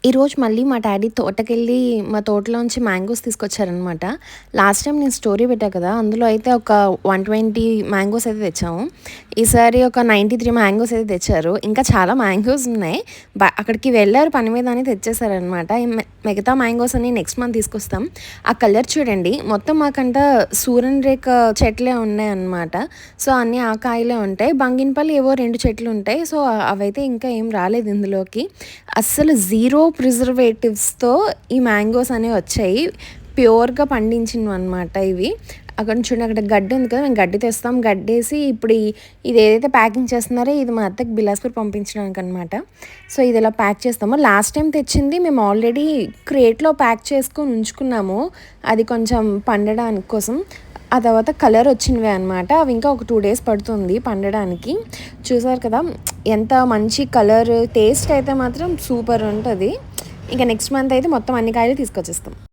ఈరోజు మళ్ళీ మా డ్యాడీ తోటకెళ్ళి మా తోటలోంచి మ్యాంగోస్ తీసుకొచ్చారనమాట. లాస్ట్ టైం నేను స్టోరీ పెట్టా కదా! అందులో అయితే ఒక 120 మ్యాంగోస్ అయితే తెచ్చాము. ఈసారి ఒక 93 మ్యాంగోస్ అయితే తెచ్చారు. ఇంకా చాలా మ్యాంగోస్ ఉన్నాయి. అక్కడికి వెళ్లారు పని మీద అని తెచ్చేసారనమాట. మిగతా మ్యాంగోస్ అన్ని నెక్స్ట్ మంత్ తీసుకొస్తాం. ఆ కలర్ చూడండి మొత్తం మాకంతా సూరన్ రేఖ చెట్లే ఉన్నాయన్నమాట. సో, అన్నీ ఆ కాయలే ఉంటాయి. బంగినపల్లి ఏవో 2 చెట్లు ఉంటాయి. సో, అవైతే ఇంకా ఏం రాలేదు ఇందులోకి. అస్సలు జీరో ప్రిజర్వేటివ్స్‌తో ఈ మ్యాంగోస్ అనేవి వచ్చాయి. ప్యూర్‌గా పండించినవన్నమాట ఇవి. అక్కడ చూడండి అక్కడ గడ్డి ఉంది కదా! మేము గడ్డి తెస్తాం. గడ్డేసి ఇప్పుడు ఇదేదైతే ప్యాకింగ్ చేస్తున్నారో ఇది మా అత్తకి బిలాస్పూర్ పంపించడానికనమాట. సో, ఇది ఇలా ప్యాక్ చేస్తాము. లాస్ట్ టైం తెచ్చింది మేము ఆల్రెడీ క్రేట్‌లో ప్యాక్ చేసుకొని ఉంచుకున్నాము. అది కొంచెం పండడానికి కోసం. ఆ తర్వాత కలర్ వచ్చినవే అనమాట. అవి ఇంకా ఒక 2 డేస్ పడుతుంది పండడానికి. చూసారు కదా! ఎంత మంచి కలర్, టేస్ట్ అయితే మాత్రం సూపర్ ఉంటది. ఇంక నెక్స్ట్ మంత్ అయితే మొత్తం అన్ని కాయలు తీసుకొచ్చేస్తాం.